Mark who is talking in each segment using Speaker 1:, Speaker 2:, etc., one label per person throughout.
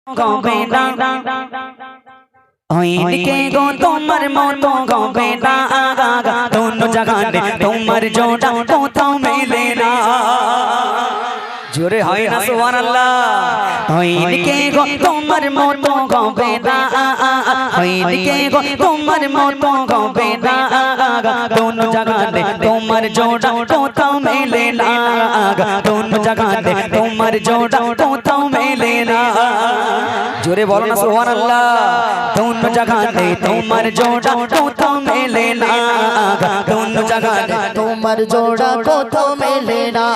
Speaker 1: গবে না ওইদিকে গো তোমার মতো গবে না দোনো জাগানে তোমার জোড়া কোথাও মেলে না জোরে হয় না সুবহানাল্লাহ ওইদিকে গো তোমার মতো গবে না ওইদিকে গো তোমার মতো গবে না দোনো জাগানে তোমার জোড়া কোথাও মেলে না দোনো জাগানে তোমার জোড়া কোথাও মেলে না জোরে বলো না সুবহানাল্লাহ दोनों जगह ने तुम्हार जोड़ा कोथो मेले ना दोनों जगह ने
Speaker 2: तुम्हार जोड़ा कोथो मेले ना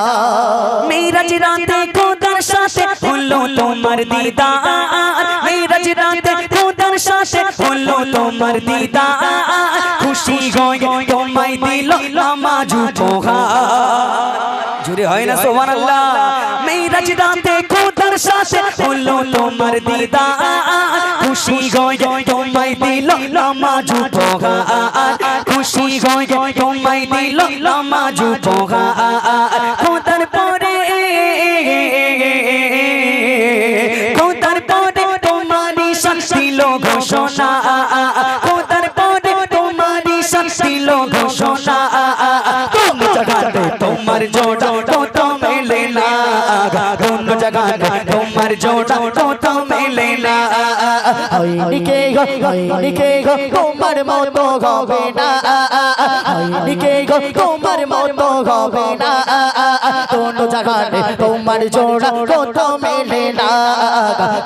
Speaker 1: मेरा राते को दर्शाते बोलो तुम्हार दीदार मेरा राते को दर्शाते बोलो तुम्हार दीदार खुशी गए तुम्हारी दिलो नामाजू पोहा जुड़े है ना सुबहानअल्लाह मेरा राते को दर्शाते बोलो तुम्हार दीदार खुशी गए तुम्हारी दिलो नामाजू पोहा खुशी गए तुम्हारी दिलो नामाजू पोहा खुदर परे खुदर परे तुम्हारी शक्ति लो घोषणा खुदर परे तुम्हारी शक्ति लो घोषणा तुम जगह दे तुम्हार जोड़ा तो मेले ना दोनों जगह दे तुम्हार जोड़ा तो मेले ना
Speaker 2: निके गो तुम्हार मतो गबे ना निके गो तुम्हार मतो गबे ना दोनों जगह ने तुम्हार जोड़ा कोथो मेले ना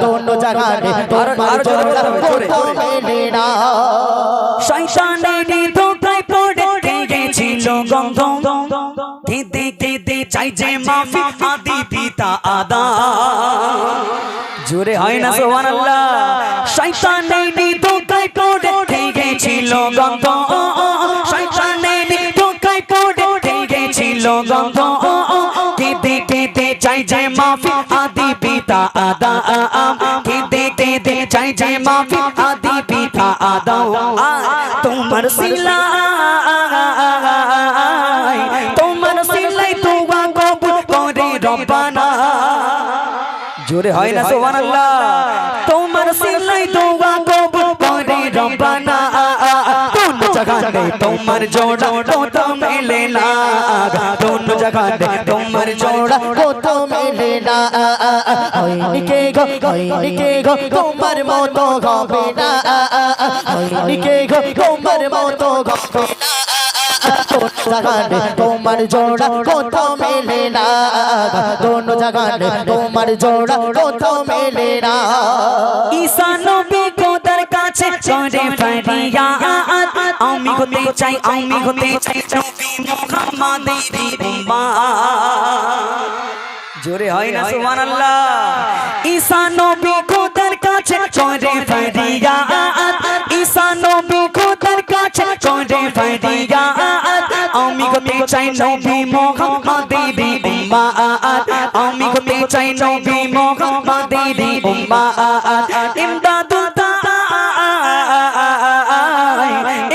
Speaker 2: दोनों जगह ने तुम्हार जोड़ा कोथो मेले ना
Speaker 1: শয়তানের ধোঁকায় পড়ে গেছিল গন্ধ কেঁদে কেঁদে চাই যে মাফি আদি পিতা আদা জোরে হয় না সুবহানাল্লাহ শয়তানের ধোঁকায় পড়ে গেছিল গন্ধ শয়তানের ধোঁকায় পড়ে গেছিল গন্ধ কেঁদে কেঁদে চাই যে মাফি আদি পিতা আদা কেঁদে কেঁদে চাই যে মাফি আদি পিতা আদা তোমার সিলাই তোয়া কবুল করে রব্বানা জোরে হয় না সুবহানাল্লাহ তোমার সিলাই তোয়া কবুল করে রব্বানা दोनों जगह ने तुम्हार जोड़ा कोथो मेले ना दोनों जगह ने तुम्हार जोड़ा
Speaker 2: कोथो मेले ना निके गो तुम्हार मतो गबे ना निके गो तुम्हार मतो गबे ना दोनों जगह ने तुम्हार जोड़ा कोथो मेले ना दोनों जगह ने तुम्हार जोड़ा कोथो मेले ना
Speaker 1: ঈসা নবী খোদার কাছে করে ফরিয়াদ আমি হতে চাই নবী মুহাম্মাদের উম্মাহ জোরে হয় না সুবহানাল্লাহ ঈসা নবী খোদার কাছে করে ফরিয়াদ ঈসা নবী খোদার কাছে করে ফরিয়াদ আমি হতে চাই নবী মুহাম্মাদের উম্মাহ আমি হতে চাই নবী মুহাম্মাদের উম্মাহ ইমদাদুল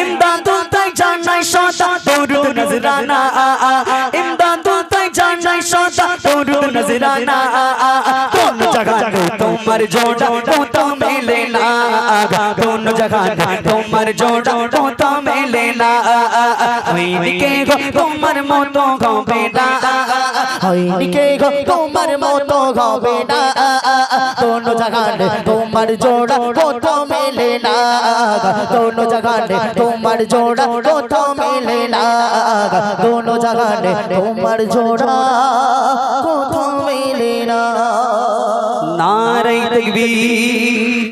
Speaker 1: ইমদাদুল তাই জানাই সদা দরুদ নজরানা ইমদাদুল তাই জানাই সদা দরুদ নজরানা दोनों जगह तुम्हार जोड़ा तो मेले ना दोनों जगह तुम्हार जोड़ा तो मेले ना ओइदिके गो तुम्हार मतो गबे ना
Speaker 2: निके गो तुम्हार मतो गबे ना दोनों जगह ने तुम्हार जोड़ा कोथो मेले ना दोनों जगह ने तुम्हार जोड़ा कोथो मेले ना दोनों जगह ने तुम्हार जोड़ा कोथो मेले ना
Speaker 1: नारे तकबीर